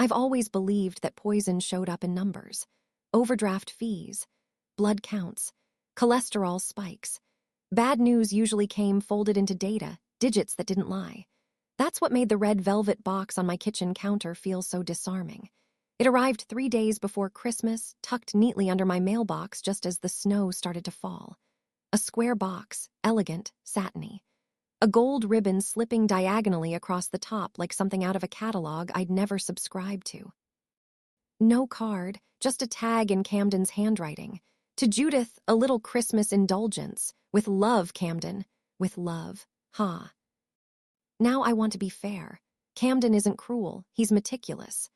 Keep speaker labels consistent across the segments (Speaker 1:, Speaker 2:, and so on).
Speaker 1: I've always believed that poison showed up in numbers. Overdraft fees, blood counts, cholesterol spikes. Bad news usually came folded into data, digits that didn't lie. That's what made the red velvet box on my kitchen counter feel so disarming. It arrived 3 days before Christmas, tucked neatly under my mailbox just as the snow started to fall. A square box, elegant, satiny. A gold ribbon slipping diagonally across the top like something out of a catalog I'd never subscribed to. No card, just a tag in Camden's handwriting. To Judith, a little Christmas indulgence. With love, Camden. With love. Ha. Now I want to be fair. Camden isn't cruel, he's meticulous.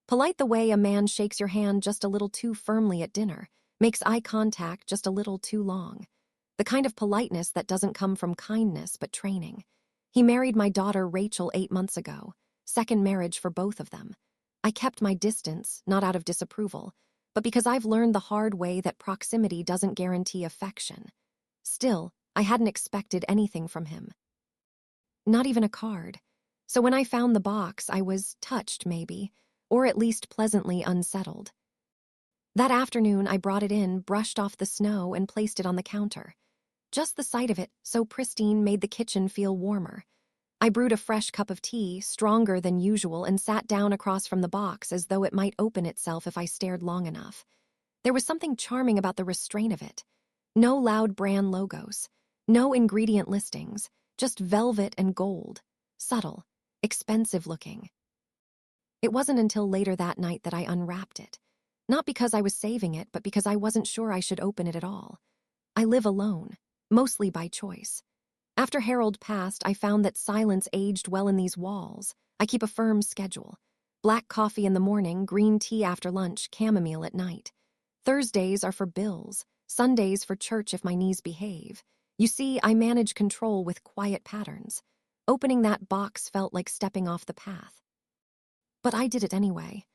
Speaker 1: Polite the way a man shakes your hand just a little too firmly at dinner, makes eye contact just a little too long. The kind of politeness that doesn't come from kindness but training. He married my daughter Rachel 8 months ago. Second marriage for both of them. I kept my distance, not out of disapproval, but because I've learned the hard way that proximity doesn't guarantee affection. Still, I hadn't expected anything from him. Not even a card. So when I found the box, I was touched, maybe, or at least pleasantly unsettled. That afternoon, I brought it in, brushed off the snow, and placed it on the counter. Just the sight of it, so pristine, made the kitchen feel warmer. I brewed a fresh cup of tea, stronger than usual, and sat down across from the box as though it might open itself if I stared long enough. There was something charming about the restraint of it. No loud brand logos, no ingredient listings, just velvet and gold, subtle, expensive-looking. It wasn't until later that night that I unwrapped it. Not because I was saving it, but because I wasn't sure I should open it at all. I live alone, mostly by choice. After Harold passed, I found that silence aged well in these walls. I keep a firm schedule. Black coffee in the morning, green tea after lunch, chamomile at night. Thursdays are for bills, Sundays for church if my knees behave. You see, I manage control with quiet patterns. Opening that box felt like stepping off the path. But I did it anyway.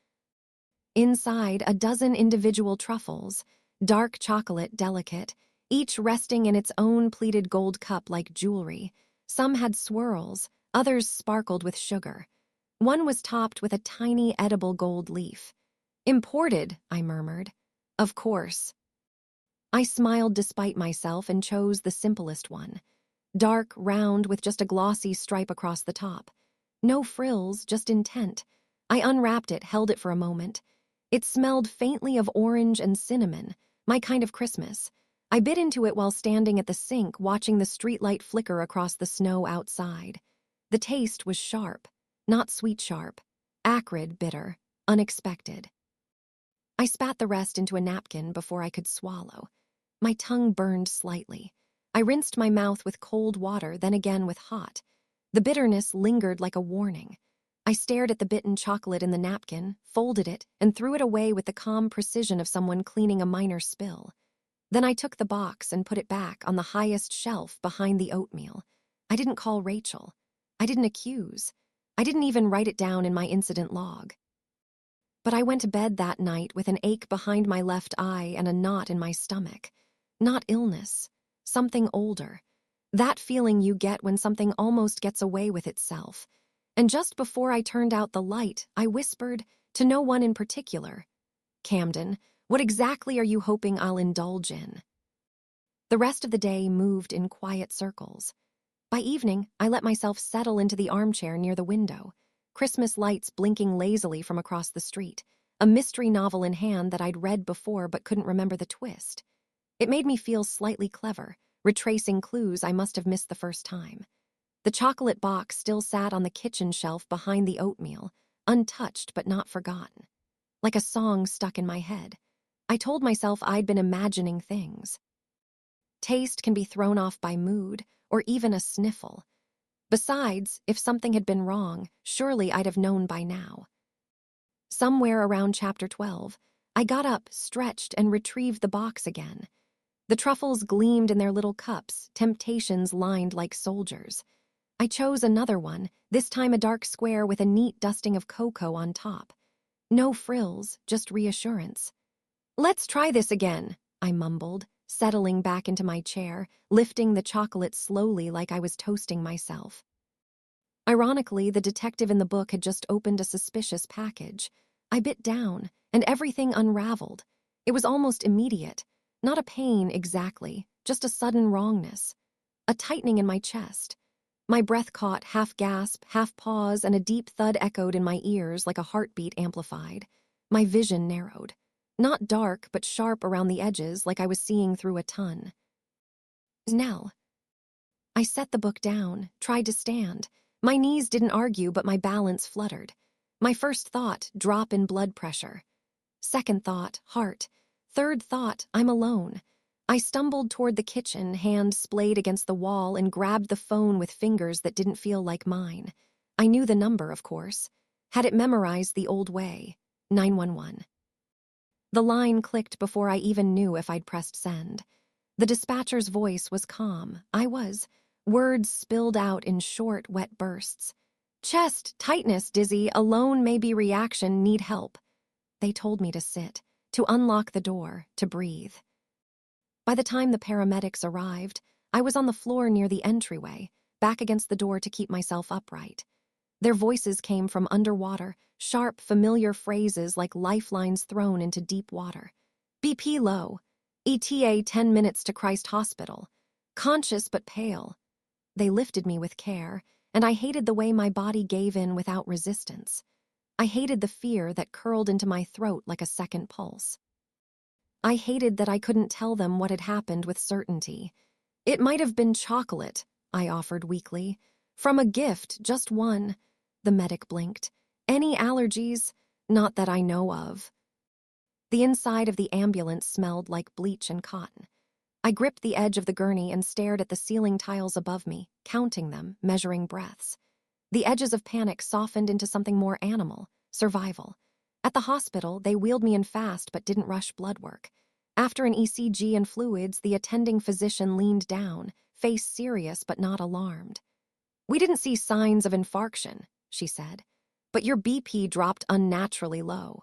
Speaker 1: Inside, a dozen individual truffles, dark chocolate, delicate, each resting in its own pleated gold cup like jewelry. Some had swirls, others sparkled with sugar. One was topped with a tiny edible gold leaf. "Imported," I murmured. "Of course." I smiled despite myself and chose the simplest one. Dark, round, with just a glossy stripe across the top. No frills, just intent. I unwrapped it, held it for a moment. It smelled faintly of orange and cinnamon, my kind of Christmas. I bit into it while standing at the sink, watching the streetlight flicker across the snow outside. The taste was sharp, not sweet sharp, acrid, bitter, unexpected. I spat the rest into a napkin before I could swallow. My tongue burned slightly. I rinsed my mouth with cold water, then again with hot. The bitterness lingered like a warning. I stared at the bitten chocolate in the napkin, folded it, and threw it away with the calm precision of someone cleaning a minor spill. Then I took the box and put it back on the highest shelf behind the oatmeal. I didn't call Rachel. I didn't accuse. I didn't even write it down in my incident log. But I went to bed that night with an ache behind my left eye and a knot in my stomach. Not illness. Something older. That feeling you get when something almost gets away with itself. And just before I turned out the light, I whispered, to no one in particular, "Camden, what exactly are you hoping I'll indulge in?" The rest of the day moved in quiet circles. By evening, I let myself settle into the armchair near the window, Christmas lights blinking lazily from across the street, a mystery novel in hand that I'd read before but couldn't remember the twist. It made me feel slightly clever, retracing clues I must have missed the first time. The chocolate box still sat on the kitchen shelf behind the oatmeal, untouched but not forgotten. Like a song stuck in my head. I told myself I'd been imagining things. Taste can be thrown off by mood, or even a sniffle. Besides, if something had been wrong, surely I'd have known by now. Somewhere around chapter 12, I got up, stretched, and retrieved the box again. The truffles gleamed in their little cups, temptations lined like soldiers. I chose another one, this time a dark square with a neat dusting of cocoa on top. No frills, just reassurance. "Let's try this again," I mumbled, settling back into my chair, lifting the chocolate slowly like I was toasting myself. Ironically, the detective in the book had just opened a suspicious package, I bit down, and everything unraveled. It was almost immediate. Not a pain exactly, just a sudden wrongness. A tightening in my chest. My breath caught, half gasp, half pause, and a deep thud echoed in my ears like a heartbeat amplified. My vision narrowed. Not dark, but sharp around the edges, like I was seeing through a ton. Nell. I set the book down, tried to stand. My knees didn't argue, but my balance fluttered. My first thought, drop in blood pressure. Second thought, heart. Third thought, I'm alone. I stumbled toward the kitchen, hand splayed against the wall, and grabbed the phone with fingers that didn't feel like mine. I knew the number, of course. Had it memorized the old way. 911. The line clicked before I even knew if I'd pressed send. The dispatcher's voice was calm. I was. Words spilled out in short, wet bursts. Chest, tightness, dizzy, alone may be reaction, need help. They told me to sit, to unlock the door, to breathe. By the time the paramedics arrived, I was on the floor near the entryway, back against the door to keep myself upright. Their voices came from underwater, sharp, familiar phrases like lifelines thrown into deep water. BP low. ETA 10 minutes to Christ Hospital. Conscious but pale. They lifted me with care, and I hated the way my body gave in without resistance. I hated the fear that curled into my throat like a second pulse. I hated that I couldn't tell them what had happened with certainty. It might have been chocolate, I offered weakly. From a gift, just one. The medic blinked. Any allergies? Not that I know of. The inside of the ambulance smelled like bleach and cotton. I gripped the edge of the gurney and stared at the ceiling tiles above me, counting them, measuring breaths. The edges of panic softened into something more animal, survival. At the hospital, they wheeled me in fast but didn't rush blood work. After an ECG and fluids, the attending physician leaned down, face serious but not alarmed. We didn't see signs of infarction, she said, but your BP dropped unnaturally low.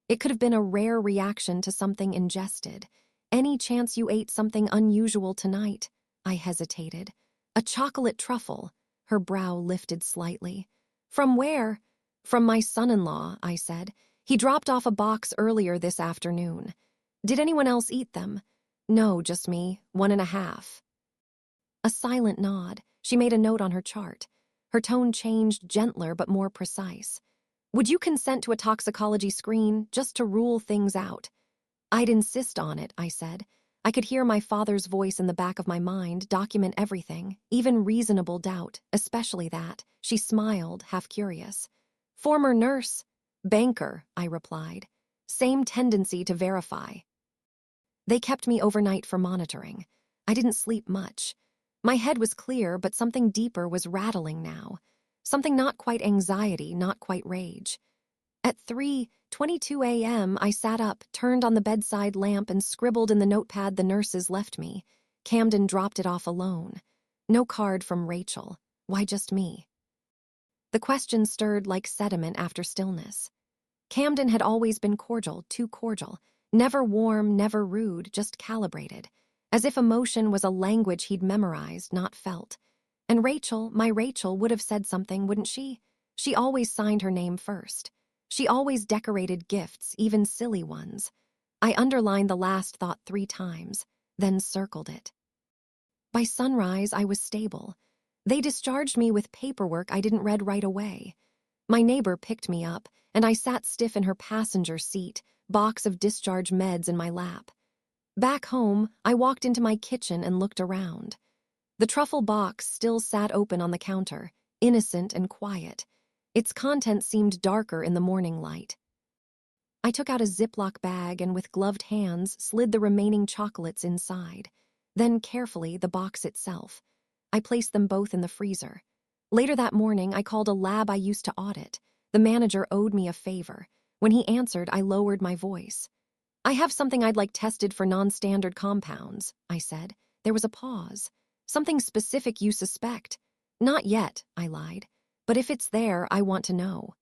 Speaker 1: It could have been a rare reaction to something ingested. Any chance you ate something unusual tonight? I hesitated. A chocolate truffle. Her brow lifted slightly. From where? From my son-in-law, I said. He dropped off a box earlier this afternoon. Did anyone else eat them? No, just me, 1.5. A silent nod. She made a note on her chart. Her tone changed, gentler but more precise. Would you consent to a toxicology screen, just to rule things out? I'd insist on it, I said. I could hear my father's voice in the back of my mind, document everything, even reasonable doubt, especially that. She smiled, half curious. Former nurse. Banker, I replied. Same tendency to verify. They kept me overnight for monitoring. I didn't sleep much. My head was clear, but something deeper was rattling now. Something not quite anxiety, not quite rage. At 3:22 a.m., I sat up, turned on the bedside lamp, and scribbled in the notepad the nurses left me. Camden dropped it off alone. No card from Rachel. Why just me? The question stirred like sediment after stillness. Camden had always been cordial, too cordial. Never warm, never rude, just calibrated. As if emotion was a language he'd memorized, not felt. And Rachel, my Rachel, would have said something, wouldn't she? She always signed her name first. She always decorated gifts, even silly ones. I underlined the last thought 3 times, then circled it. By sunrise, I was stable. They discharged me with paperwork I didn't read right away. My neighbor picked me up, and I sat stiff in her passenger seat, box of discharge meds in my lap. Back home, I walked into my kitchen and looked around. The truffle box still sat open on the counter, innocent and quiet. Its contents seemed darker in the morning light. I took out a Ziploc bag and with gloved hands slid the remaining chocolates inside. Then carefully the box itself. I placed them both in the freezer. Later that morning, I called a lab I used to audit. The manager owed me a favor. When he answered, I lowered my voice. I have something I'd like tested for non-standard compounds, I said. There was a pause. Something specific you suspect? Not yet, I lied. But if it's there, I want to know.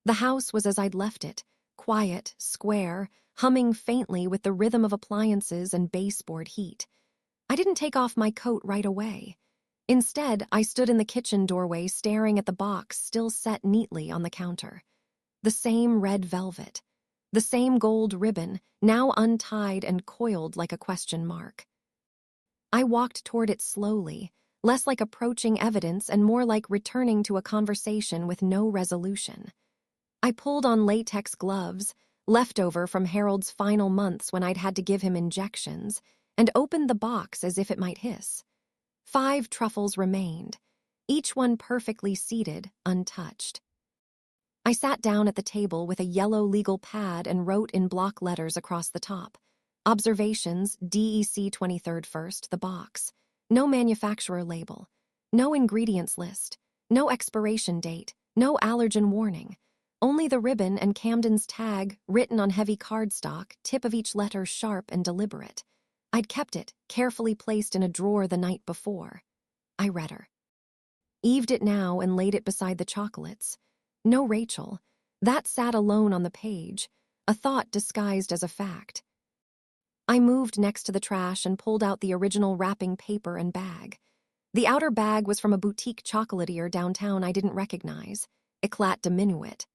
Speaker 1: The house was as I'd left it, quiet, square, humming faintly with the rhythm of appliances and baseboard heat. I didn't take off my coat right away. Instead, I stood in the kitchen doorway staring at the box still set neatly on the counter. The same red velvet. The same gold ribbon, now untied and coiled like a question mark. I walked toward it slowly, less like approaching evidence and more like returning to a conversation with no resolution. I pulled on latex gloves, leftover from Harold's final months when I'd had to give him injections, and opened the box as if it might hiss. 5 truffles remained, each one perfectly seated, untouched. I sat down at the table with a yellow legal pad and wrote in block letters across the top. Observations, DEC 23rd first, the box. No manufacturer label. No ingredients list. No expiration date. No allergen warning. Only the ribbon and Camden's tag, written on heavy cardstock, tip of each letter sharp and deliberate. I'd kept it, carefully placed in a drawer the night before. I read her. Eaved it now and laid it beside the chocolates. No Rachel. That sat alone on the page, a thought disguised as a fact. I moved next to the trash and pulled out the original wrapping paper and bag. The outer bag was from a boutique chocolatier downtown I didn't recognize. Eclat diminuit.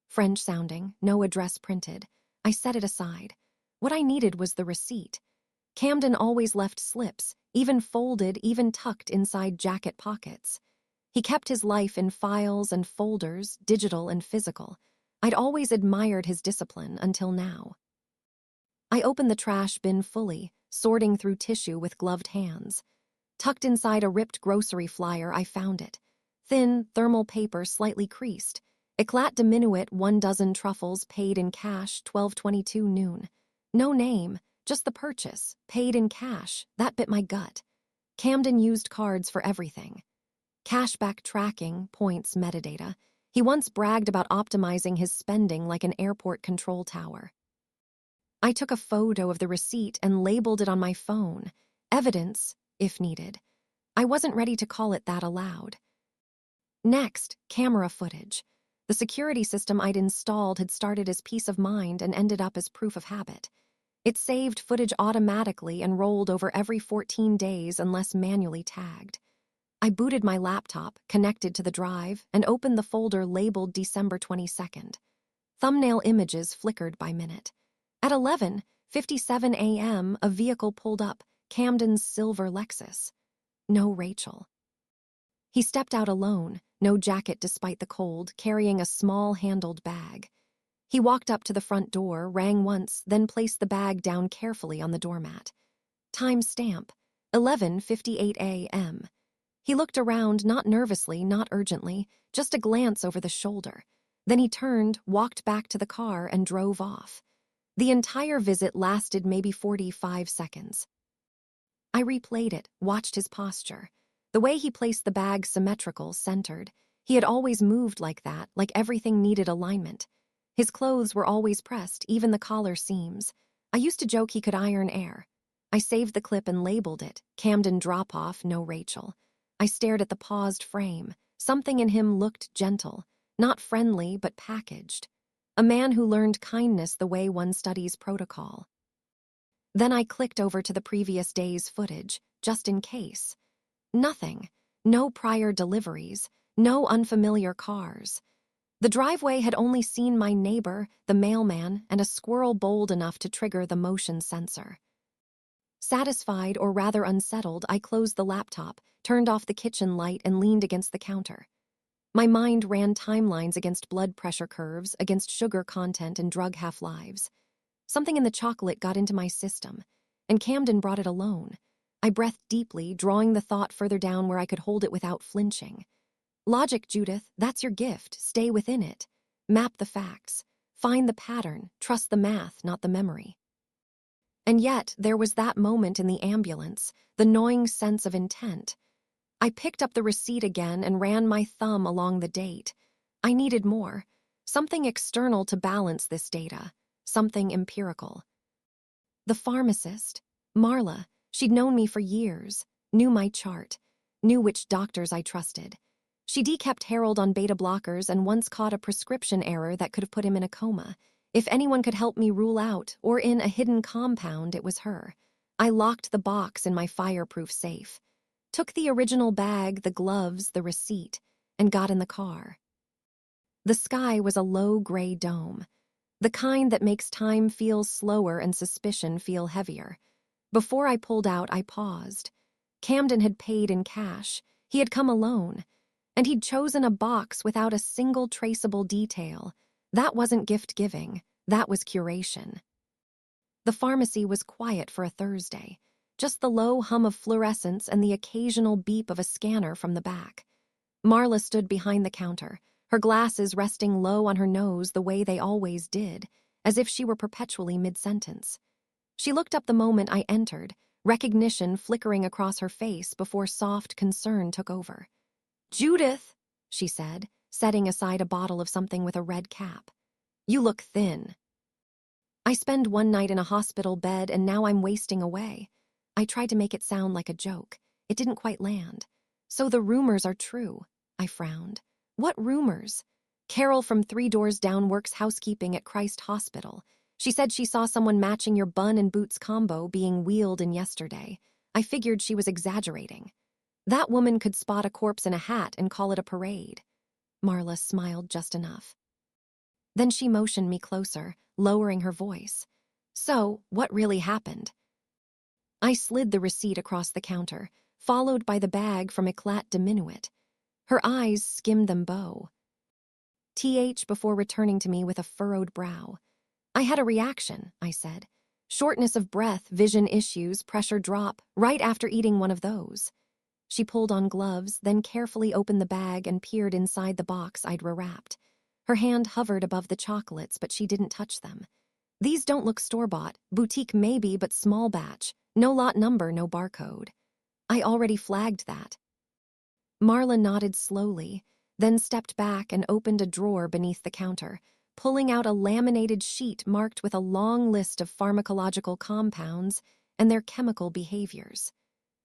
Speaker 1: French-sounding, no address printed. I set it aside. What I needed was the receipt. Camden always left slips, even folded, even tucked inside jacket pockets. He kept his life in files and folders, digital and physical. I'd always admired his discipline until now. I opened the trash bin fully, sorting through tissue with gloved hands. Tucked inside a ripped grocery flyer, I found it. Thin, thermal paper slightly creased. Eclat diminuit 1 dozen truffles paid in cash 12:22 noon. No name, just the purchase, paid in cash. That bit my gut. Camden used cards for everything. Cashback tracking, points, metadata. He once bragged about optimizing his spending like an airport control tower. I took a photo of the receipt and labeled it on my phone. Evidence, if needed. I wasn't ready to call it that aloud. Next, camera footage. The security system I'd installed had started as peace of mind and ended up as proof of habit. It saved footage automatically and rolled over every 14 days unless manually tagged. I booted my laptop, connected to the drive, and opened the folder labeled December 22nd. Thumbnail images flickered by minute. At 11:57 a.m., a vehicle pulled up, Camden's silver Lexus. No Rachel. He stepped out alone, no jacket despite the cold, carrying a small-handled bag. He walked up to the front door, rang once, then placed the bag down carefully on the doormat. Time stamp, 11:58 a.m. He looked around, not nervously, not urgently, just a glance over the shoulder. Then he turned, walked back to the car, and drove off. The entire visit lasted maybe 45 seconds. I replayed it, watched his posture. The way he placed the bag symmetrical, centered. He had always moved like that, like everything needed alignment. His clothes were always pressed, even the collar seams. I used to joke he could iron air. I saved the clip and labeled it, Camden drop-off, no Rachel. I stared at the paused frame. Something in him looked gentle, not friendly, but packaged. A man who learned kindness the way one studies protocol. Then I clicked over to the previous day's footage, just in case. Nothing. No prior deliveries. No unfamiliar cars. The driveway had only seen my neighbor, the mailman, and a squirrel bold enough to trigger the motion sensor. Satisfied, or rather unsettled, I closed the laptop, turned off the kitchen light, and leaned against the counter. My mind ran timelines against blood pressure curves, against sugar content and drug half-lives. Something in the chocolate got into my system, and Camden brought it alone. I breathed deeply, drawing the thought further down where I could hold it without flinching. Logic, Judith, that's your gift. Stay within it. Map the facts. Find the pattern. Trust the math, not the memory. And yet, there was that moment in the ambulance, the gnawing sense of intent. I picked up the receipt again and ran my thumb along the date. I needed more. Something external to balance this data. Something empirical. The pharmacist, Marla, she'd known me for years, knew my chart, knew which doctors I trusted. She dekept Harold on beta blockers and once caught a prescription error that could have put him in a coma. If anyone could help me rule out, or in a hidden compound, it was her. I locked the box in my fireproof safe, took the original bag, the gloves, the receipt, and got in the car. The sky was a low gray dome, the kind that makes time feel slower and suspicion feel heavier. Before I pulled out, I paused. Camden had paid in cash. He had come alone. And he'd chosen a box without a single traceable detail. That wasn't gift-giving. That was curation. The pharmacy was quiet for a Thursday. Just the low hum of fluorescence and the occasional beep of a scanner from the back. Marla stood behind the counter, her glasses resting low on her nose the way they always did, as if she were perpetually mid-sentence. She looked up the moment I entered, recognition flickering across her face before soft concern took over. "Judith," she said, setting aside a bottle of something with a red cap. "You look thin." "I spend one night in a hospital bed and now I'm wasting away." I tried to make it sound like a joke. It didn't quite land. "So the rumors are true," I frowned. "What rumors?" "Carol from 3 doors down works housekeeping at Christ Hospital. She said she saw someone matching your bun and boots combo being wheeled in yesterday. I figured she was exaggerating. That woman could spot a corpse in a hat and call it a parade." Marla smiled just enough. Then she motioned me closer, lowering her voice. "So, what really happened?" I slid the receipt across the counter, followed by the bag from Eclat Diminuit. Her eyes skimmed them before returning to me with a furrowed brow. "I had a reaction," I said. "Shortness of breath, vision issues, pressure drop, right after eating one of those." She pulled on gloves, then carefully opened the bag and peered inside the box I'd rewrapped. Her hand hovered above the chocolates, but she didn't touch them. "These don't look store-bought, boutique maybe, but small batch. No lot number, no barcode." I already flagged that. Marla nodded slowly, then stepped back and opened a drawer beneath the counter, pulling out a laminated sheet marked with a long list of pharmacological compounds and their chemical behaviors.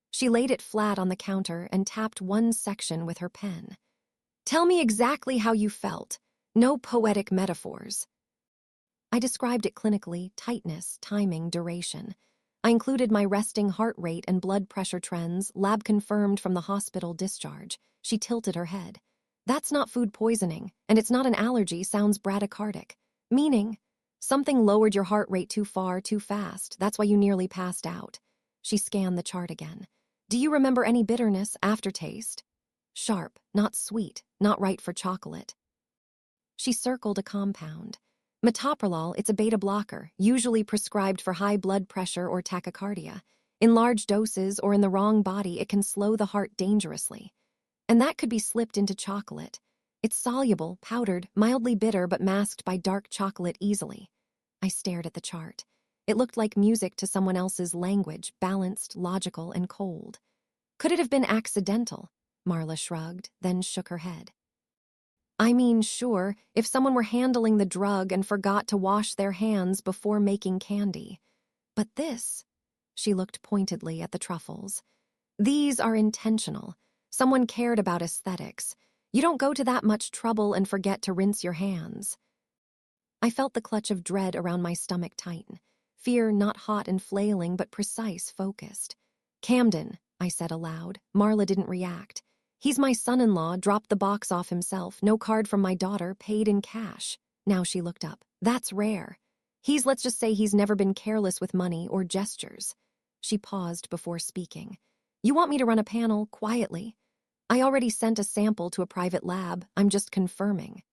Speaker 1: She laid it flat on the counter and tapped one section with her pen. "Tell me exactly how you felt. No poetic metaphors." I described it clinically: tightness, timing, duration. I included my resting heart rate and blood pressure trends, lab confirmed from the hospital discharge. She tilted her head. "That's not food poisoning, and it's not an allergy, sounds bradycardic." "Meaning?" "Something lowered your heart rate too far, too fast. That's why you nearly passed out." She scanned the chart again. "Do you remember any bitterness, aftertaste?" "Sharp, not sweet, not right for chocolate." She circled a compound. "Metoprolol, it's a beta blocker, usually prescribed for high blood pressure or tachycardia. In large doses or in the wrong body, it can slow the heart dangerously. And that could be slipped into chocolate. It's soluble, powdered, mildly bitter, but masked by dark chocolate easily." I stared at the chart. It looked like music to someone else's language, balanced, logical, and cold. "Could it have been accidental?" Marla shrugged, then shook her head. "I mean, sure, if someone were handling the drug and forgot to wash their hands before making candy. But this," she looked pointedly at the truffles, "these are intentional. Someone cared about aesthetics. You don't go to that much trouble and forget to rinse your hands." I felt the clutch of dread around my stomach tighten. Fear not hot and flailing, but precise, focused. "Camden," I said aloud. Marla didn't react. "He's my son-in-law, dropped the box off himself, no card from my daughter, paid in cash." Now she looked up. "That's rare. Let's just say he's never been careless with money or gestures." She paused before speaking. "You want me to run a panel, quietly?" "I already sent a sample to a private lab. I'm just confirming."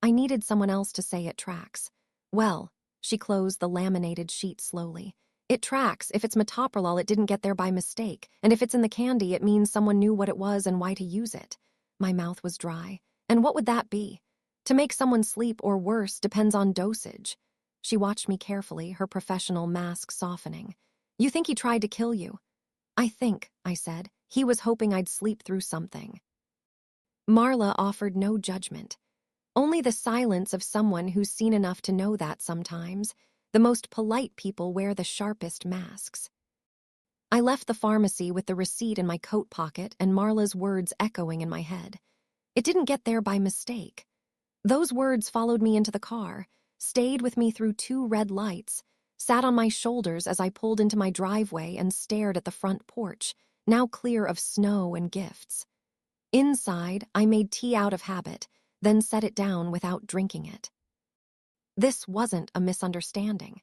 Speaker 1: I needed someone else to say it tracks. "Well," she closed the laminated sheet slowly, "it tracks. If it's metoprolol, it didn't get there by mistake. And if it's in the candy, it means someone knew what it was and why to use it." My mouth was dry. "And what would that be?" "To make someone sleep or worse depends on dosage." She watched me carefully, her professional mask softening. "You think he tried to kill you?" "I think," I said, "he was hoping I'd sleep through something." Marla offered no judgment. Only the silence of someone who's seen enough to know that sometimes the most polite people wear the sharpest masks. I left the pharmacy with the receipt in my coat pocket and Marla's words echoing in my head. It didn't get there by mistake. Those words followed me into the car, stayed with me through 2 red lights, sat on my shoulders as I pulled into my driveway and stared at the front porch, now clear of snow and gifts. Inside, I made tea out of habit, then set it down without drinking it. This wasn't a misunderstanding.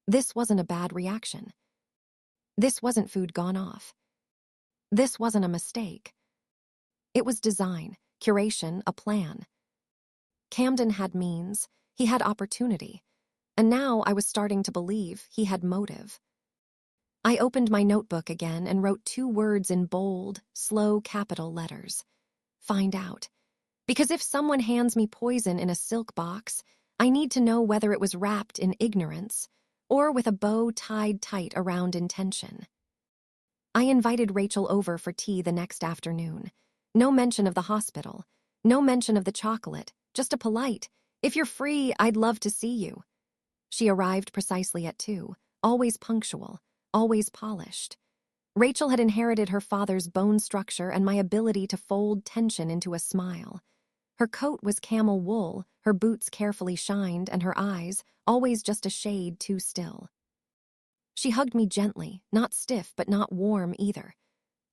Speaker 1: This wasn't a bad reaction. This wasn't food gone off. This wasn't a mistake. It was design, curation, a plan. Camden had means, he had opportunity, and now I was starting to believe he had motive. I opened my notebook again and wrote 2 words in bold, slow capital letters. Find out. Because if someone hands me poison in a silk box, I need to know whether it was wrapped in ignorance or with a bow tied tight around intention. I invited Rachel over for tea the next afternoon. No mention of the hospital, no mention of the chocolate, just a polite, "If you're free, I'd love to see you." She arrived precisely at 2, always punctual, always polished. Rachel had inherited her father's bone structure and my ability to fold tension into a smile. Her coat was camel wool, her boots carefully shined, and her eyes, always just a shade too still. She hugged me gently, not stiff but not warm either.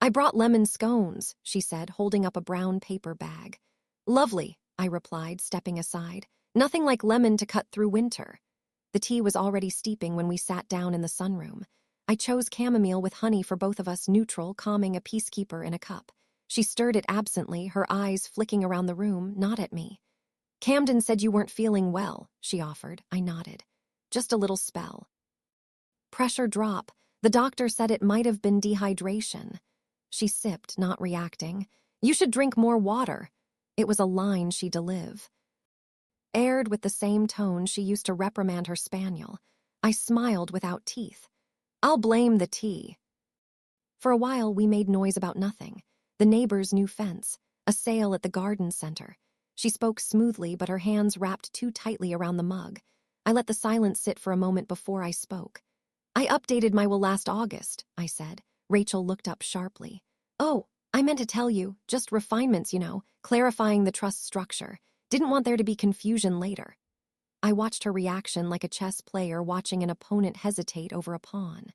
Speaker 1: "I brought lemon scones," she said, holding up a brown paper bag. "Lovely," I replied, stepping aside. "Nothing like lemon to cut through winter." The tea was already steeping when we sat down in the sunroom. I chose chamomile with honey for both of us, neutral, calming, a peacekeeper in a cup. She stirred it absently, her eyes flicking around the room, not at me. "Camden said you weren't feeling well," she offered. I nodded. "Just a little spell." Pressure drop. The doctor said it might have been dehydration. She sipped, not reacting. "You should drink more water." It was a line she'd live. Aired with the same tone she used to reprimand her spaniel. I smiled without teeth. "I'll blame the tea." For a while we made noise about nothing. The neighbor's new fence, a sale at the garden center. She spoke smoothly, but her hands wrapped too tightly around the mug. I let the silence sit for a moment before I spoke. "I updated my will last August," I said. Rachel looked up sharply. "Oh, I meant to tell you, just refinements, clarifying the trust structure. Didn't want there to be confusion later." I watched her reaction like a chess player watching an opponent hesitate over a pawn.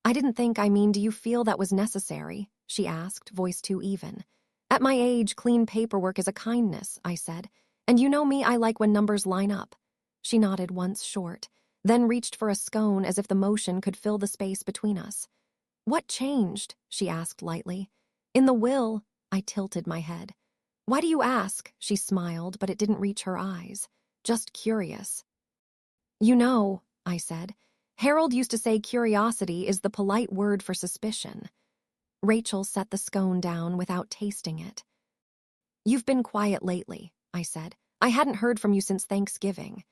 Speaker 1: Do you feel that was necessary?" she asked, voice too even. "At my age, clean paperwork is a kindness," I said. "And you know me, I like when numbers line up." She nodded once short, then reached for a scone as if the motion could fill the space between us. "What changed?" she asked lightly. "In the will," I tilted my head. "Why do you ask?" She smiled, but it didn't reach her eyes. "Just curious." I said, "Harold used to say curiosity is the polite word for suspicion." Rachel set the scone down without tasting it. "You've been quiet lately," I said. "I hadn't heard from you since Thanksgiving."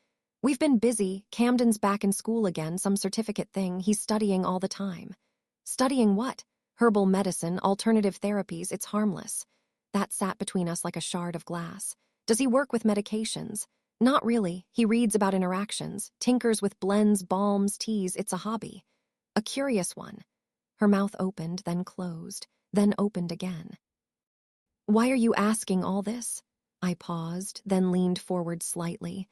Speaker 1: "We've been busy. Camden's back in school again, some certificate thing. He's studying all the time." "Studying what?" "Herbal medicine, alternative therapies, it's harmless." That sat between us like a shard of glass. "Does he work with medications?" "Not really. He reads about interactions, tinkers with blends, balms, teas. It's a hobby." "A curious one." Her mouth opened, then closed, then opened again. "Why are you asking all this?" I paused, then leaned forward slightly.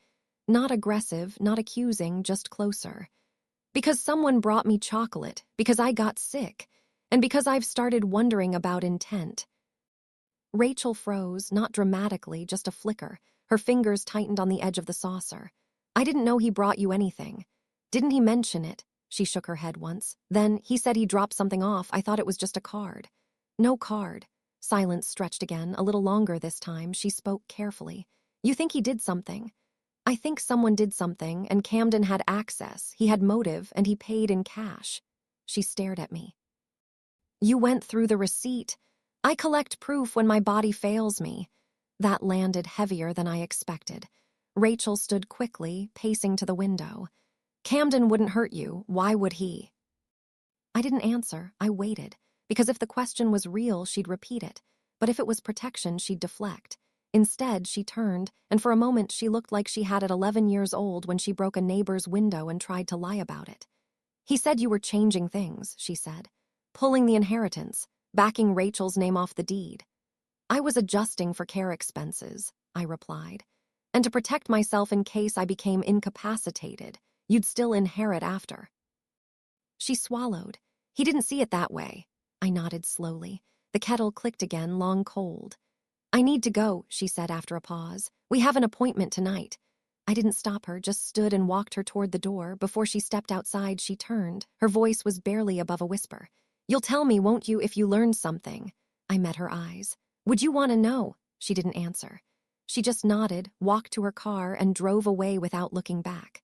Speaker 1: Not aggressive, not accusing, just closer. "Because someone brought me chocolate, because I got sick, and because I've started wondering about intent." Rachel froze, not dramatically, just a flicker. Her fingers tightened on the edge of the saucer. "I didn't know he brought you anything." "Didn't he mention it?" She shook her head once. "Then he said he dropped something off. I thought it was just a card." "No card." Silence stretched again, a little longer this time. She spoke carefully. "You think he did something?" "I think someone did something, and Camden had access. He had motive, and he paid in cash." She stared at me. "You went through the receipt." "I collect proof when my body fails me." That landed heavier than I expected. Rachel stood quickly, pacing to the window. "Camden wouldn't hurt you. Why would he?" I didn't answer. I waited. Because if the question was real, she'd repeat it. But if it was protection, she'd deflect. Instead, she turned, and for a moment she looked like she had at 11 years old when she broke a neighbor's window and tried to lie about it. "He said you were changing things," she said. "Pulling the inheritance, backing Rachel's name off the deed." "I was adjusting for care expenses," I replied. "And to protect myself in case I became incapacitated. You'd still inherit after." She swallowed. "He didn't see it that way." I nodded slowly. The kettle clicked again, long cold. "I need to go," she said after a pause. "We have an appointment tonight." I didn't stop her, just stood and walked her toward the door. Before she stepped outside, she turned. Her voice was barely above a whisper. "You'll tell me, won't you, if you learn something?" I met her eyes. "Would you want to know?" She didn't answer. She just nodded, walked to her car, and drove away without looking back.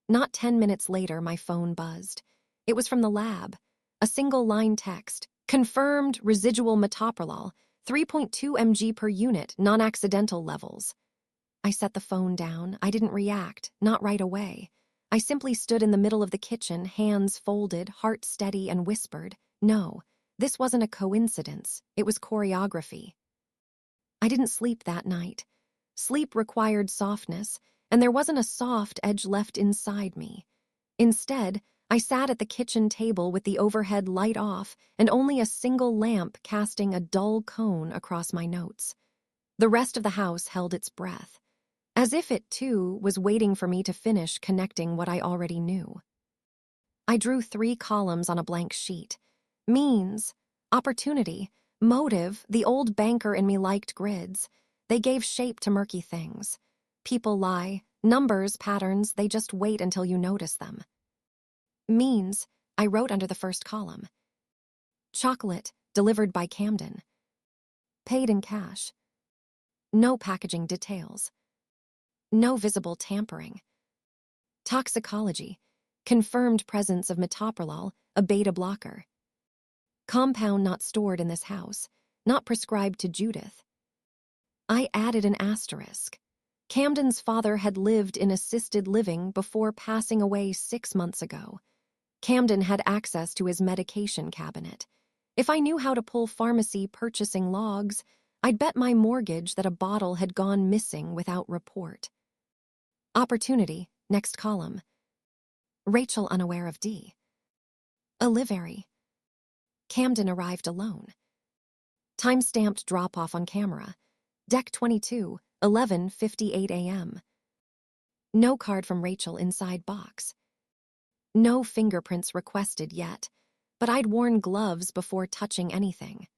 Speaker 1: Not 10 minutes later, my phone buzzed. It was from the lab. A single-line text. "Confirmed residual metoprolol, 3.2 mg per unit, non-accidental levels." I set the phone down. I didn't react, not right away. I simply stood in the middle of the kitchen, hands folded, heart steady, and whispered, "No, this wasn't a coincidence. It was choreography." I didn't sleep that night. Sleep required softness, and there wasn't a soft edge left inside me. Instead, I sat at the kitchen table with the overhead light off and only a single lamp casting a dull cone across my notes. The rest of the house held its breath, as if it, too, was waiting for me to finish connecting what I already knew. I drew 3 columns on a blank sheet. Means, opportunity, motive. The old banker in me liked grids. They gave shape to murky things. People lie. Numbers, patterns, they just wait until you notice them. Means, I wrote under the first column. Chocolate, delivered by Camden. Paid in cash. No packaging details. No visible tampering. Toxicology, confirmed presence of metoprolol, a beta blocker. Compound not stored in this house, not prescribed to Judith. I added an asterisk. Camden's father had lived in assisted living before passing away 6 months ago. Camden had access to his medication cabinet. If I knew how to pull pharmacy purchasing logs, I'd bet my mortgage that a bottle had gone missing without report. Opportunity, next column. Rachel unaware of D. A livery. Camden arrived alone. Time-stamped drop-off on camera. Deck 22, 11:58 a.m. No card from Rachel inside box. No fingerprints requested yet, but I'd worn gloves before touching anything.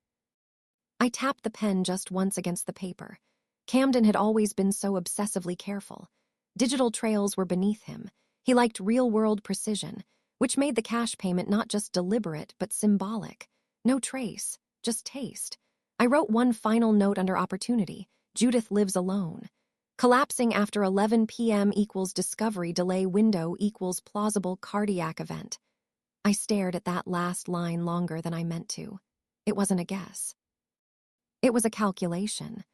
Speaker 1: I tapped the pen just once against the paper. Camden had always been so obsessively careful. Digital trails were beneath him. He liked real-world precision, which made the cash payment not just deliberate but symbolic. No trace, just taste. I wrote one final note under opportunity. Judith lives alone. Collapsing after 11 p.m. equals discovery delay window equals plausible cardiac event. I stared at that last line longer than I meant to. It wasn't a guess. It was a calculation.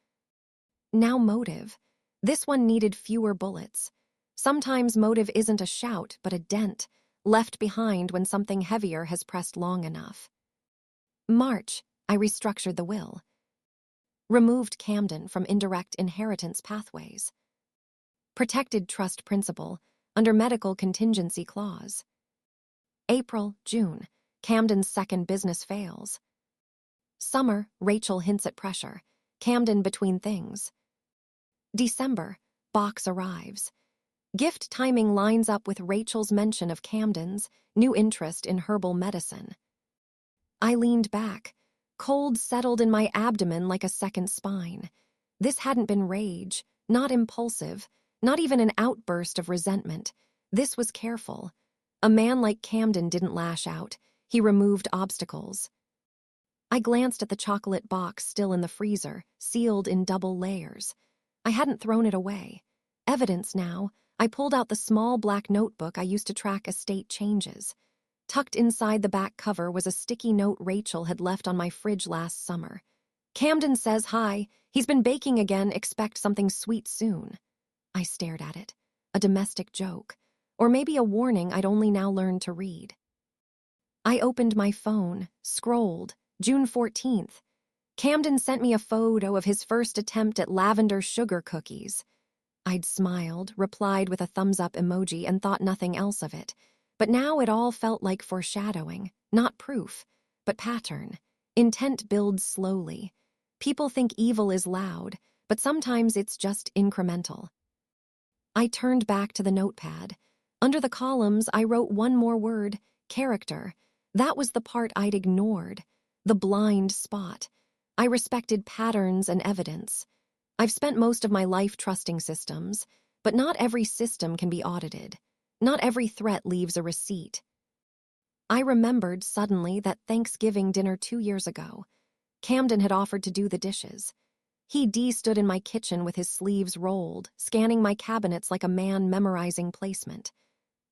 Speaker 1: Now motive. This one needed fewer bullets. Sometimes motive isn't a shout, but a dent, left behind when something heavier has pressed long enough. March, I restructured the will. Removed Camden from indirect inheritance pathways. Protected trust principle under medical contingency clause. April, June, Camden's second business fails. Summer, Rachel hints at pressure. Camden between things. December, box arrives. Gift timing lines up with Rachel's mention of Camden's new interest in herbal medicine. I leaned back. Cold settled in my abdomen like a second spine. This hadn't been rage, not impulsive, not even an outburst of resentment. This was careful. A man like Camden didn't lash out. He removed obstacles. I glanced at the chocolate box still in the freezer, sealed in double layers. I hadn't thrown it away. Evidence now. I pulled out the small black notebook I used to track estate changes. Tucked inside the back cover was a sticky note Rachel had left on my fridge last summer. Camden says hi. He's been baking again. Expect something sweet soon. I stared at it. A domestic joke. Or maybe a warning I'd only now learned to read. I opened my phone, scrolled. June 14th. Camden sent me a photo of his first attempt at lavender sugar cookies. I'd smiled, replied with a thumbs-up emoji, and thought nothing else of it. But now it all felt like foreshadowing, not proof, but pattern. Intent builds slowly. People think evil is loud, but sometimes it's just incremental. I turned back to the notepad. Under the columns, I wrote one more word, character. That was the part I'd ignored. The blind spot. I respected patterns and evidence. I've spent most of my life trusting systems, but not every system can be audited. Not every threat leaves a receipt. I remembered suddenly that Thanksgiving dinner 2 years ago. Camden had offered to do the dishes. He stood in my kitchen with his sleeves rolled, scanning my cabinets like a man memorizing placement.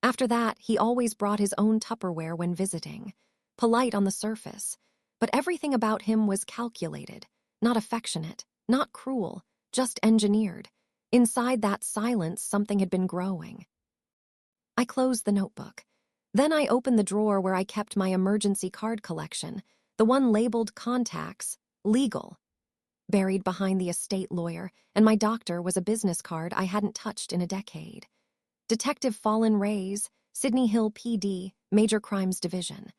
Speaker 1: After that, he always brought his own Tupperware when visiting. Polite on the surface, but everything about him was calculated, not affectionate, not cruel, just engineered. Inside that silence, something had been growing. I closed the notebook. Then I opened the drawer where I kept my emergency card collection, the one labeled contacts, legal. Buried behind the estate lawyer, and my doctor was a business card I hadn't touched in a decade. Detective Fallon Reyes, Sydney Hill PD, Major Crimes Division.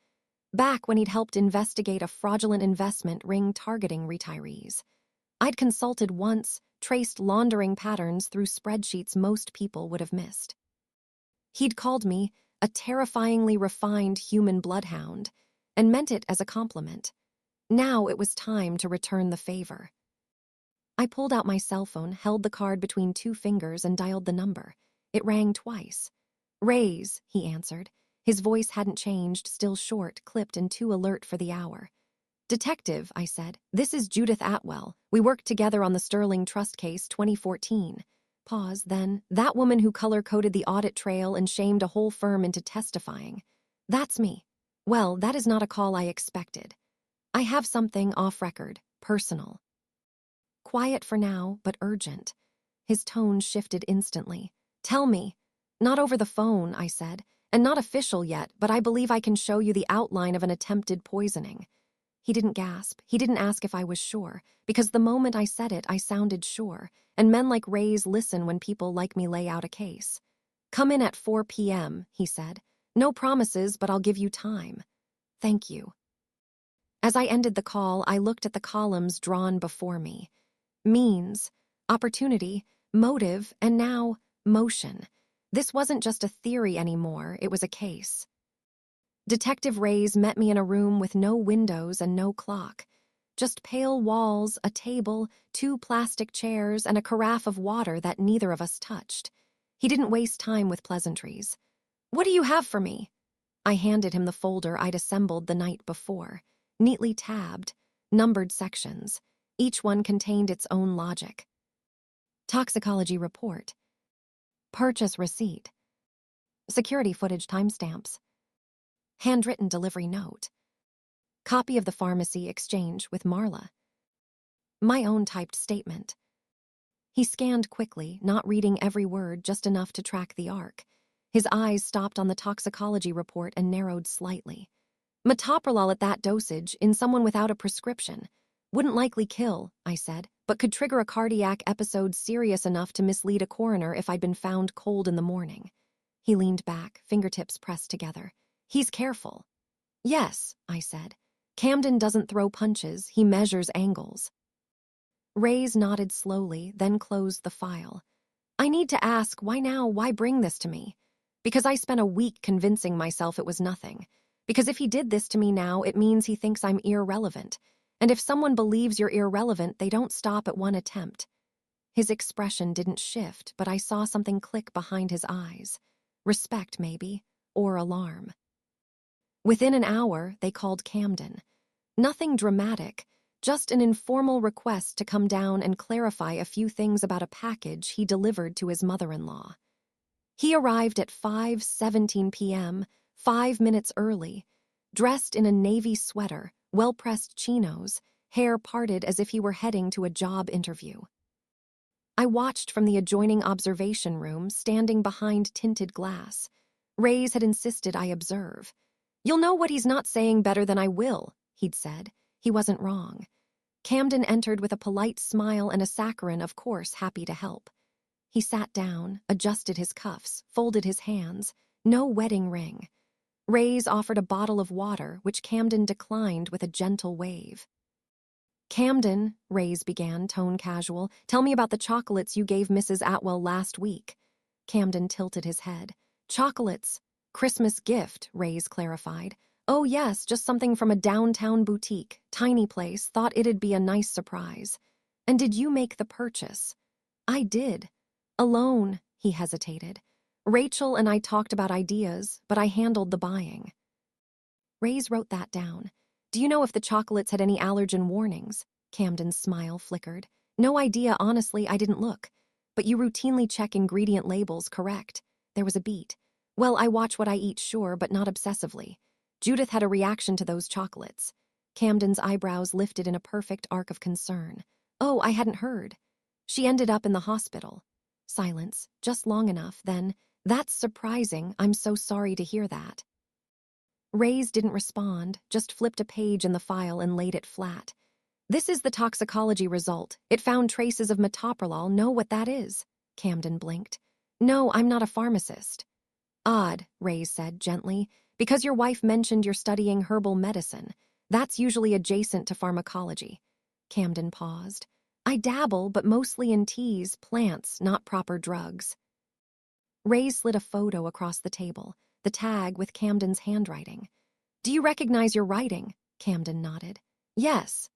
Speaker 1: Back when he'd helped investigate a fraudulent investment ring targeting retirees. I'd consulted once, traced laundering patterns through spreadsheets most people would have missed. He'd called me a terrifyingly refined human bloodhound, and meant it as a compliment. Now it was time to return the favor. I pulled out my cell phone, held the card between 2 fingers, and dialed the number. It rang twice. "Reyes," he answered. His voice hadn't changed, still short, clipped, and too alert for the hour. "Detective," I said, "this is Judith Atwell. We worked together on the Sterling Trust case 2014. Pause, then, "That woman who color-coded the audit trail and shamed a whole firm into testifying. That's me. Well, that is not a call I expected. I have something off-record, personal." Quiet for now, but urgent. His tone shifted instantly. "Tell me." "Not over the phone," I said, "and not official yet, but I believe I can show you the outline of an attempted poisoning." He didn't gasp. He didn't ask if I was sure, because the moment I said it, I sounded sure, and men like Reyes listen when people like me lay out a case. "Come in at 4 p.m., he said. "No promises, but I'll give you time." "Thank you." As I ended the call, I looked at the columns drawn before me. Means, opportunity, motive, and now motion. This wasn't just a theory anymore, it was a case. Detective Reyes met me in a room with no windows and no clock. Just pale walls, a table, 2 plastic chairs, and a carafe of water that neither of us touched. He didn't waste time with pleasantries. "What do you have for me?" I handed him the folder I'd assembled the night before, neatly tabbed, numbered sections. Each one contained its own logic. Toxicology report. Purchase receipt. Security footage timestamps. Handwritten delivery note. Copy of the pharmacy exchange with Marla. My own typed statement. He scanned quickly, not reading every word, just enough to track the arc. His eyes stopped on the toxicology report and narrowed slightly. Metoprolol at that dosage, in someone without a prescription. Wouldn't likely kill, I said, but could trigger a cardiac episode serious enough to mislead a coroner if I'd been found cold in the morning. He leaned back, fingertips pressed together. "He's careful." "Yes," I said. "Camden doesn't throw punches, he measures angles." Reyes nodded slowly, then closed the file. "I need to ask, why now, why bring this to me? Because I spent a week convincing myself it was nothing. Because if he did this to me now, it means he thinks I'm irrelevant. And if someone believes you're irrelevant, they don't stop at one attempt." His expression didn't shift, but I saw something click behind his eyes. Respect, maybe, or alarm. Within an hour, they called Camden. Nothing dramatic, just an informal request to come down and clarify a few things about a package he delivered to his mother-in-law. He arrived at 5:17 p.m., 5 minutes early, dressed in a navy sweater, well-pressed chinos, hair parted as if he were heading to a job interview. I watched from the adjoining observation room, standing behind tinted glass. Reyes had insisted I observe. "You'll know what he's not saying better than I will," he'd said. He wasn't wrong. Camden entered with a polite smile and a saccharine, of course, happy to help. He sat down, adjusted his cuffs, folded his hands. No wedding ring. Reyes offered a bottle of water, which Camden declined with a gentle wave. "Camden," Reyes began, tone casual, "tell me about the chocolates you gave Mrs. Atwell last week." Camden tilted his head. "Chocolates. Christmas gift," Reyes clarified. Oh yes, just something from a downtown boutique, tiny place, thought it'd be a nice surprise. And did you make the purchase? I did. Alone, he hesitated. Rachel and I talked about ideas, but I handled the buying. Ray's wrote that down. Do you know if the chocolates had any allergen warnings? Camden's smile flickered. No idea, honestly, I didn't look. But you routinely check ingredient labels, correct? There was a beat. Well, I watch what I eat, sure, but not obsessively. Judith had a reaction to those chocolates. Camden's eyebrows lifted in a perfect arc of concern. Oh, I hadn't heard. She ended up in the hospital. Silence, just long enough, then. That's surprising, I'm so sorry to hear that. Ray's didn't respond, just flipped a page in the file and laid it flat. This is the toxicology result. It found traces of metoprolol. Know what that is? Camden blinked. No, I'm not a pharmacist. Odd, Ray said gently, because your wife mentioned you're studying herbal medicine. That's usually adjacent to pharmacology. Camden paused. I dabble, but mostly in teas, plants, not proper drugs. Ray slid a photo across the table, the tag with Camden's handwriting. Do you recognize your writing? Camden nodded. Yes.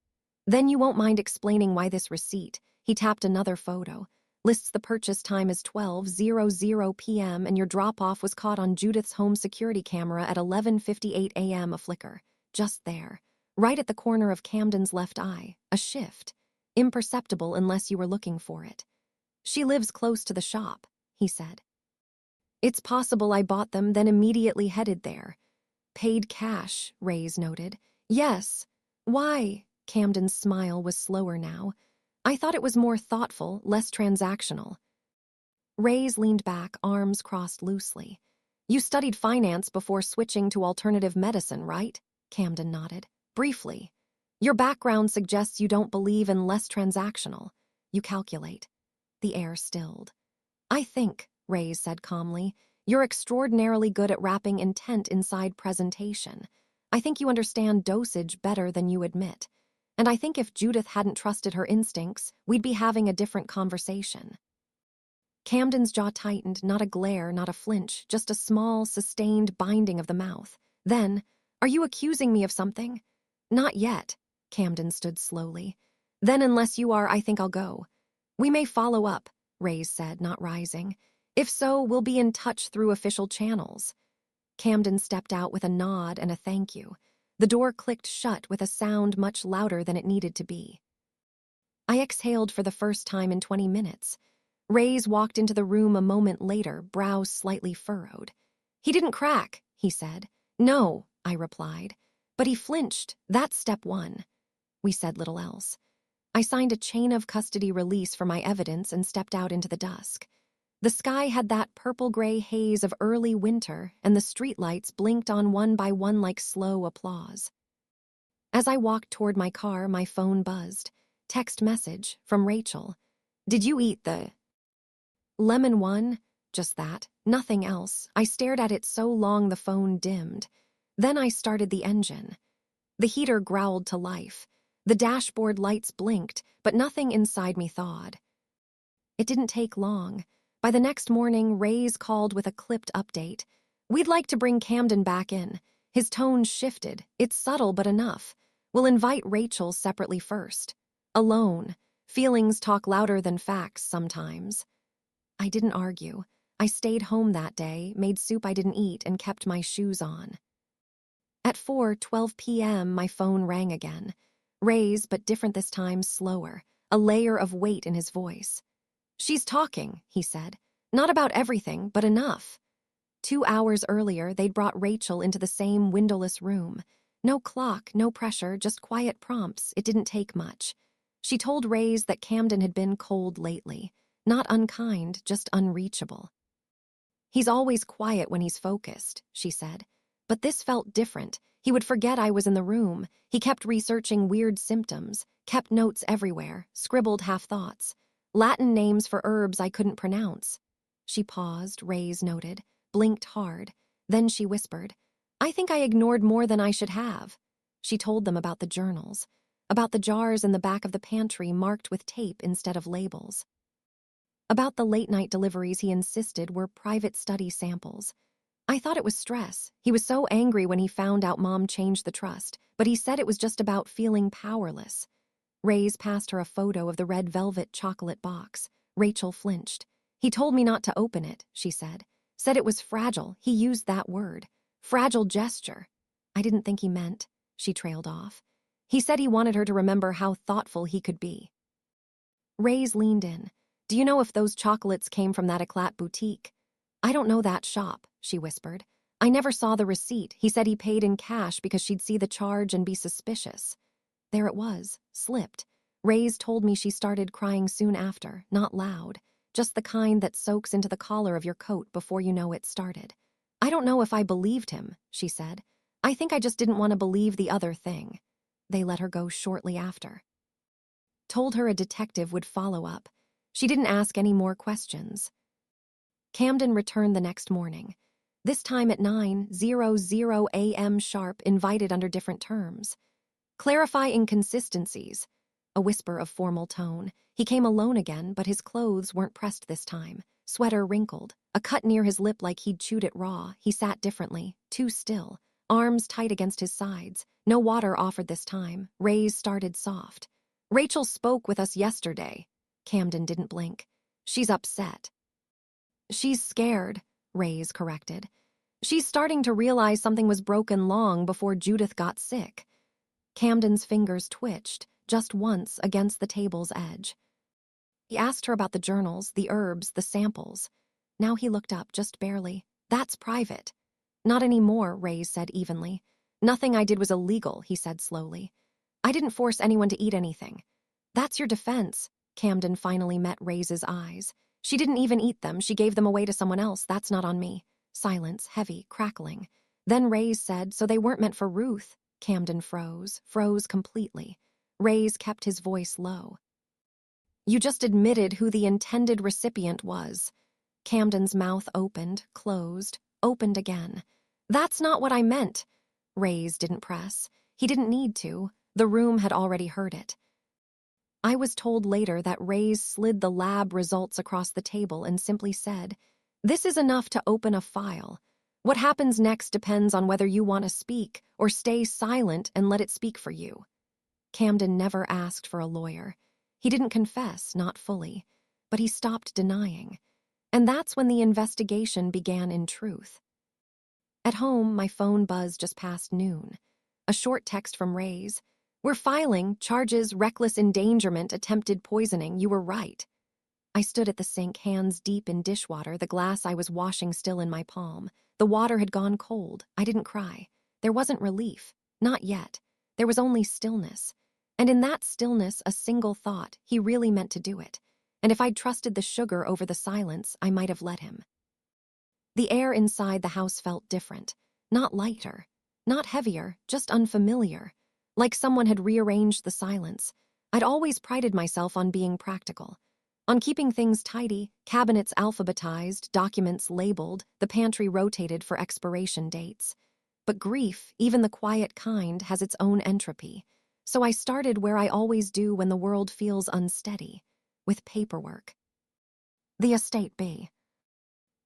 Speaker 1: Then you won't mind explaining why this receipt, he tapped another photo, lists the purchase time as 12:00 p.m. and your drop-off was caught on Judith's home security camera at 11:58 a.m. a flicker. Just there, right at the corner of Camden's left eye, a shift. Imperceptible unless you were looking for it. She lives close to the shop, he said. It's possible I bought them, then immediately headed there. Paid cash, Ray's noted. Yes. Why? Camden's smile was slower now. I thought it was more thoughtful, less transactional. Ray's leaned back, arms crossed loosely. You studied finance before switching to alternative medicine, right? Camden nodded. Briefly. Your background suggests you don't believe in less transactional. You calculate. The air stilled. I think, Ray said calmly, you're extraordinarily good at wrapping intent inside presentation. I think you understand dosage better than you admit. And I think if Judith hadn't trusted her instincts, we'd be having a different conversation. Camden's jaw tightened, not a glare, not a flinch, just a small, sustained binding of the mouth. Then, are you accusing me of something? Not yet. Camden stood slowly. Then unless you are, I think I'll go. We may follow up, Ray's said, not rising. If so, we'll be in touch through official channels. Camden stepped out with a nod and a thank you. The door clicked shut with a sound much louder than it needed to be. I exhaled for the first time in 20 minutes. Ray's walked into the room a moment later, brows slightly furrowed. He didn't crack, he said. No, I replied. But he flinched. That's step one. We said little else. I signed a chain of custody release for my evidence and stepped out into the dusk. The sky had that purple-gray haze of early winter, and the streetlights blinked on one by one like slow applause. As I walked toward my car, my phone buzzed. Text message from Rachel. Did you eat the lemon one? Just that, nothing else. I stared at it so long the phone dimmed. Then I started the engine. The heater growled to life. The dashboard lights blinked, but nothing inside me thawed. It didn't take long. By the next morning, Ray's called with a clipped update. We'd like to bring Camden back in. His tone shifted. It's subtle but enough. We'll invite Rachel separately first. Alone. Feelings talk louder than facts sometimes. I didn't argue. I stayed home that day, made soup I didn't eat, and kept my shoes on. At 4:12 p.m., my phone rang again. Ray's, but different this time, slower, a layer of weight in his voice. She's talking, he said. Not about everything, but enough. 2 hours earlier, they'd brought Rachel into the same windowless room. No clock, no pressure, just quiet prompts. It didn't take much. She told Ray's that Camden had been cold lately. Not unkind, just unreachable. He's always quiet when he's focused, she said. But this felt different. He would forget I was in the room. He kept researching weird symptoms, kept notes everywhere, scribbled half-thoughts. Latin names for herbs I couldn't pronounce. She paused, Ray's noted, blinked hard. Then she whispered, I think I ignored more than I should have. She told them about the journals, about the jars in the back of the pantry marked with tape instead of labels. About the late-night deliveries he insisted were private study samples. I thought it was stress. He was so angry when he found out Mom changed the trust, but he said it was just about feeling powerless. Ray's passed her a photo of the red velvet chocolate box. Rachel flinched. He told me not to open it, she said. Said it was fragile. He used that word. Fragile gesture. I didn't think he meant, she trailed off. He said he wanted her to remember how thoughtful he could be. Ray's leaned in. Do you know if those chocolates came from that Eclat boutique? I don't know that shop, she whispered. I never saw the receipt. He said he paid in cash because she'd see the charge and be suspicious. There it was, slipped. Ray's told me she started crying soon after, not loud, just the kind that soaks into the collar of your coat before you know it started. I don't know if I believed him, she said. I think I just didn't want to believe the other thing. They let her go shortly after. Told her a detective would follow up. She didn't ask any more questions. Camden returned the next morning, this time at 9:00 a.m. sharp, invited under different terms. Clarify inconsistencies. A whisper of formal tone. He came alone again, but his clothes weren't pressed this time. Sweater wrinkled, a cut near his lip like he'd chewed it raw. He sat differently, too still, arms tight against his sides. No water offered this time. Ray's started soft. Rachel spoke with us yesterday. Camden didn't blink. She's upset. She's scared, Ray's corrected. She's starting to realize something was broken long before Judith got sick. Camden's fingers twitched, just once against the table's edge. He asked her about the journals, the herbs, the samples. Now he looked up, just barely. That's private. Not anymore, Ray said evenly. Nothing I did was illegal, he said slowly. I didn't force anyone to eat anything. That's your defense. Camden finally met Ray's eyes. She didn't even eat them. She gave them away to someone else. That's not on me. Silence, heavy, crackling. Then Ray's said, so they weren't meant for Ruth. Camden froze completely. Ray's kept his voice low. You just admitted who the intended recipient was. Camden's mouth opened, closed, opened again. That's not what I meant. Ray's didn't press. He didn't need to. The room had already heard it. I was told later that Ray's slid the lab results across the table and simply said, this is enough to open a file. What happens next depends on whether you want to speak or stay silent and let it speak for you. Camden never asked for a lawyer. He didn't confess, not fully, but he stopped denying. And that's when the investigation began in truth. At home, my phone buzzed just past noon. A short text from Ray's. We're filing charges, reckless endangerment, attempted poisoning. You were right. I stood at the sink, hands deep in dishwater, the glass I was washing still in my palm. The water had gone cold. I didn't cry. There wasn't relief. Not yet. There was only stillness. And in that stillness, a single thought, he really meant to do it. And if I'd trusted the sugar over the silence, I might have let him. The air inside the house felt different. Not lighter. Not heavier, just unfamiliar. Like someone had rearranged the silence. I'd always prided myself on being practical. On keeping things tidy, cabinets alphabetized, documents labeled, the pantry rotated for expiration dates. But grief, even the quiet kind, has its own entropy. So I started where I always do when the world feels unsteady, with paperwork. The estate B.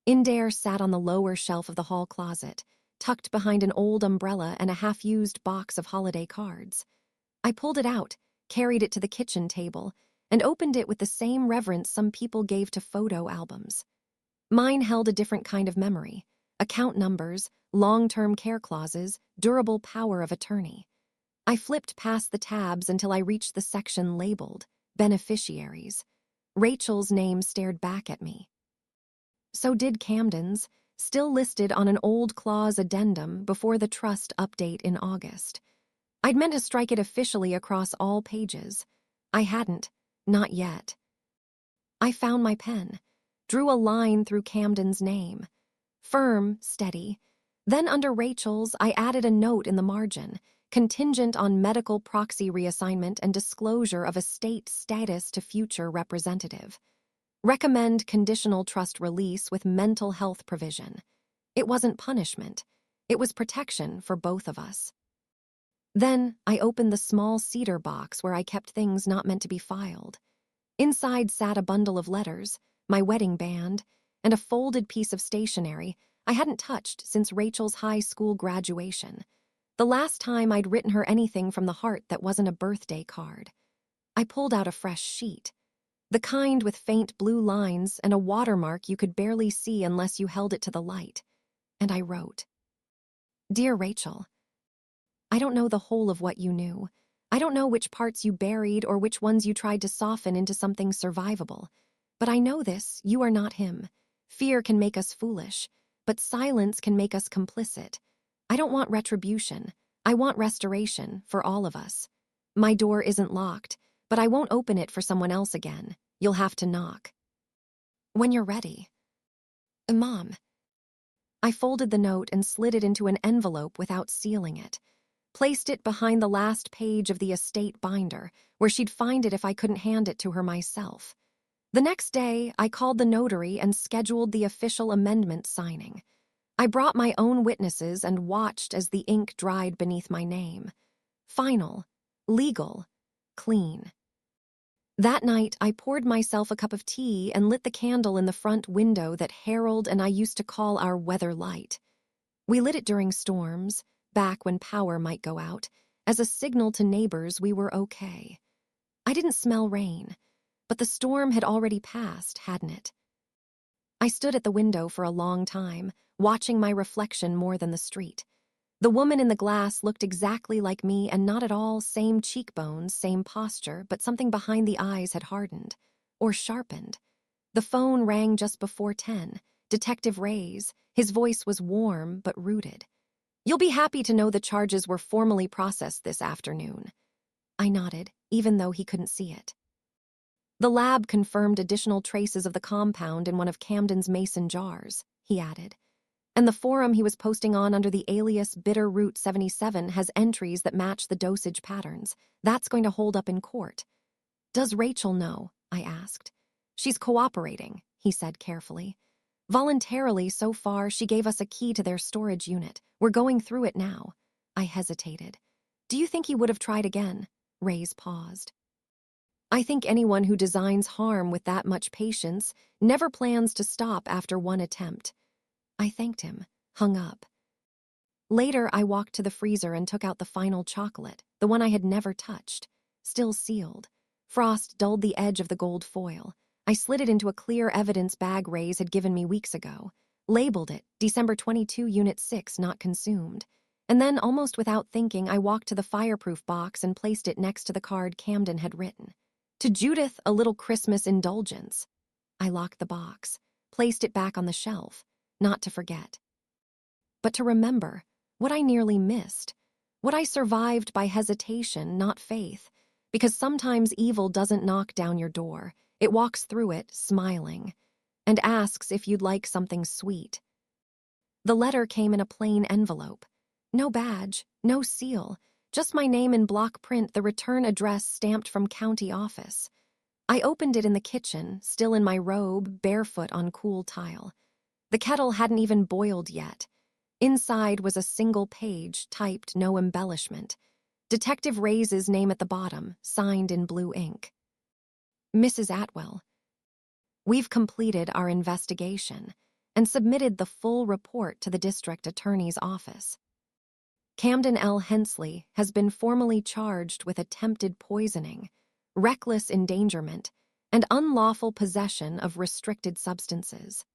Speaker 1: Indare sat on the lower shelf of the hall closet, tucked behind an old umbrella and a half-used box of holiday cards. I pulled it out, carried it to the kitchen table, and opened it with the same reverence some people gave to photo albums. Mine held a different kind of memory. Account numbers, long-term care clauses, durable power of attorney. I flipped past the tabs until I reached the section labeled Beneficiaries. Rachel's name stared back at me. So did Camden's, still listed on an old clause addendum before the trust update in August. I'd meant to strike it officially across all pages. I hadn't, not yet. I found my pen, drew a line through Camden's name. Firm, steady. Then under Rachel's, I added a note in the margin, contingent on medical proxy reassignment and disclosure of estate status to future representative. Recommend conditional trust release with mental health provision. It wasn't punishment. It was protection for both of us. Then I opened the small cedar box where I kept things not meant to be filed. Inside sat a bundle of letters, my wedding band, and a folded piece of stationery. I hadn't touched since Rachel's high school graduation. The last time I'd written her anything from the heart that wasn't a birthday card. I pulled out a fresh sheet. The kind with faint blue lines and a watermark you could barely see unless you held it to the light. And I wrote, "Dear Rachel, I don't know the whole of what you knew. I don't know which parts you buried or which ones you tried to soften into something survivable. But I know this, you are not him. Fear can make us foolish, but silence can make us complicit. I don't want retribution. I want restoration for all of us. My door isn't locked, but I won't open it for someone else again. You'll have to knock. When you're ready." Mom. I folded the note and slid it into an envelope without sealing it. Placed it behind the last page of the estate binder, where she'd find it if I couldn't hand it to her myself. The next day, I called the notary and scheduled the official amendment signing. I brought my own witnesses and watched as the ink dried beneath my name. Final, legal, clean. That night, I poured myself a cup of tea and lit the candle in the front window that Harold and I used to call our weather light. We lit it during storms, back when power might go out, as a signal to neighbors we were okay. I didn't smell rain, but the storm had already passed, hadn't it? I stood at the window for a long time, watching my reflection more than the street. The woman in the glass looked exactly like me and not at all same cheekbones, same posture, but something behind the eyes had hardened, or sharpened. The phone rang just before 10. Detective Ray's. His voice was warm but rooted. "You'll be happy to know the charges were formally processed this afternoon." I nodded, even though he couldn't see it. "The lab confirmed additional traces of the compound in one of Camden's mason jars," he added. "And the forum he was posting on under the alias Bitterroot77 has entries that match the dosage patterns. That's going to hold up in court." "Does Rachel know?" I asked. "She's cooperating," he said carefully. "Voluntarily so far, she gave us a key to their storage unit. We're going through it now." I hesitated. "Do you think he would have tried again?" Ray's paused. "I think anyone who designs harm with that much patience never plans to stop after one attempt." I thanked him, hung up. Later, I walked to the freezer and took out the final chocolate, the one I had never touched, still sealed. Frost dulled the edge of the gold foil. I slid it into a clear evidence bag Ray's had given me weeks ago, labeled it December 22, Unit 6, not consumed. And then, almost without thinking, I walked to the fireproof box and placed it next to the card Camden had written. "To Judith, a little Christmas indulgence." I locked the box, placed it back on the shelf. Not to forget, but to remember what I nearly missed, what I survived by hesitation, not faith, because sometimes evil doesn't knock down your door, it walks through it, smiling, and asks if you'd like something sweet. The letter came in a plain envelope. No badge, no seal, just my name in block print, the return address stamped from county office. I opened it in the kitchen, still in my robe, barefoot on cool tile. The kettle hadn't even boiled yet. Inside was a single page, typed, no embellishment. Detective Ray's name at the bottom, signed in blue ink. "Mrs. Atwell, we've completed our investigation and submitted the full report to the district attorney's office. Camden L. Hensley has been formally charged with attempted poisoning, reckless endangerment, and unlawful possession of restricted substances.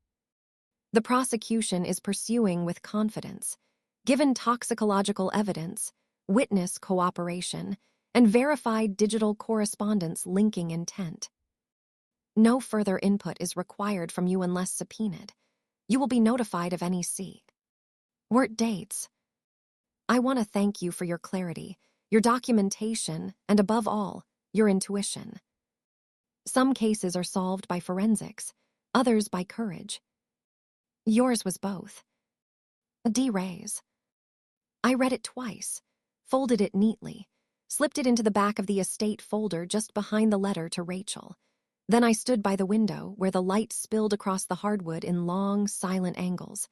Speaker 1: The prosecution is pursuing with confidence, given toxicological evidence, witness cooperation, and verified digital correspondence linking intent. No further input is required from you unless subpoenaed. You will be notified of any Word dates. I want to thank you for your clarity, your documentation, and above all, your intuition. Some cases are solved by forensics, others by courage. Yours was both. D. Ray's." I read it twice, folded it neatly, slipped it into the back of the estate folder just behind the letter to Rachel. Then I stood by the window where the light spilled across the hardwood in long, silent angles.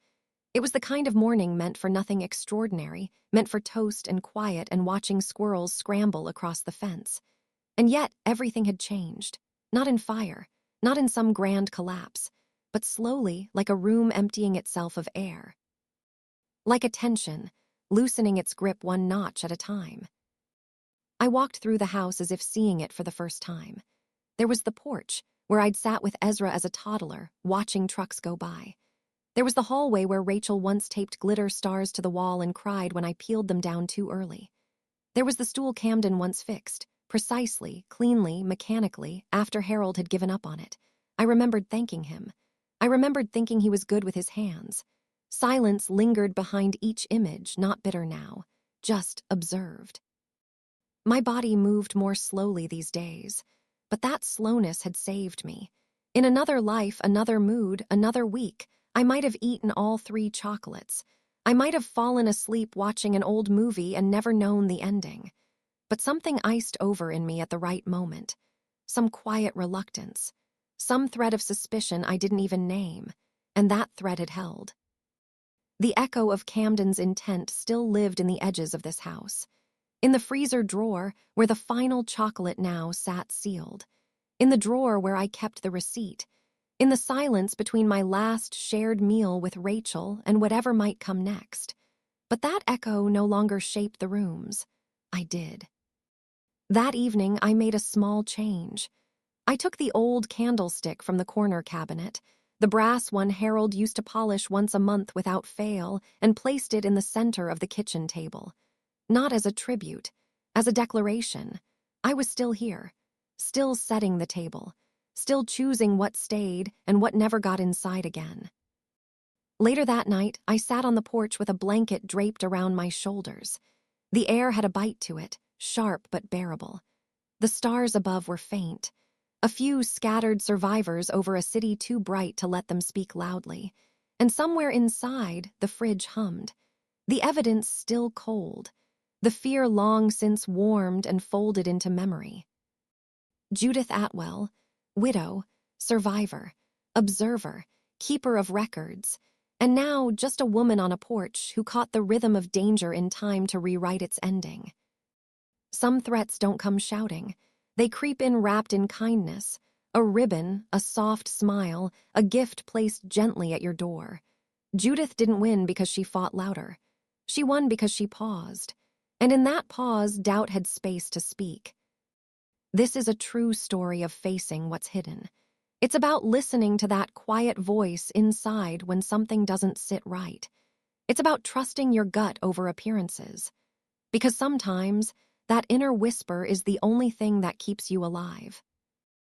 Speaker 1: It was the kind of morning meant for nothing extraordinary, meant for toast and quiet and watching squirrels scramble across the fence. And yet everything had changed. Not in fire, not in some grand collapse, but slowly, like a room emptying itself of air. Like a tension, loosening its grip one notch at a time. I walked through the house as if seeing it for the first time. There was the porch, where I'd sat with Ezra as a toddler, watching trucks go by. There was the hallway where Rachel once taped glitter stars to the wall and cried when I peeled them down too early. There was the stool Camden once fixed, precisely, cleanly, mechanically, after Harold had given up on it. I remembered thanking him. I remembered thinking he was good with his hands. Silence lingered behind each image, not bitter now, just observed. My body moved more slowly these days, but that slowness had saved me. In another life, another mood, another week, I might have eaten all 3 chocolates. I might have fallen asleep watching an old movie and never known the ending. But something iced over in me at the right moment. Some quiet reluctance. Some thread of suspicion I didn't even name. And that thread had held. The echo of Camden's intent still lived in the edges of this house. In the freezer drawer, where the final chocolate now sat sealed. In the drawer where I kept the receipt. In the silence between my last shared meal with Rachel and whatever might come next. But that echo no longer shaped the rooms. I did. That evening, I made a small change. I took the old candlestick from the corner cabinet, the brass one Harold used to polish once a month without fail, and placed it in the center of the kitchen table. Not as a tribute, as a declaration. I was still here, still setting the table, still choosing what stayed and what never got inside again. Later that night, I sat on the porch with a blanket draped around my shoulders. The air had a bite to it, sharp but bearable. The stars above were faint, a few scattered survivors over a city too bright to let them speak loudly. And somewhere inside, the fridge hummed. The evidence still cold. The fear long since warmed and folded into memory. Judith Atwell, widow, survivor, observer, keeper of records, and now just a woman on a porch who caught the rhythm of danger in time to rewrite its ending. Some threats don't come shouting. They creep in wrapped in kindness, a ribbon, a soft smile, a gift placed gently at your door. Judith didn't win because she fought louder. She won because she paused. And in that pause, doubt had space to speak. This is a true story of facing what's hidden. It's about listening to that quiet voice inside when something doesn't sit right. It's about trusting your gut over appearances. Because sometimes, that inner whisper is the only thing that keeps you alive.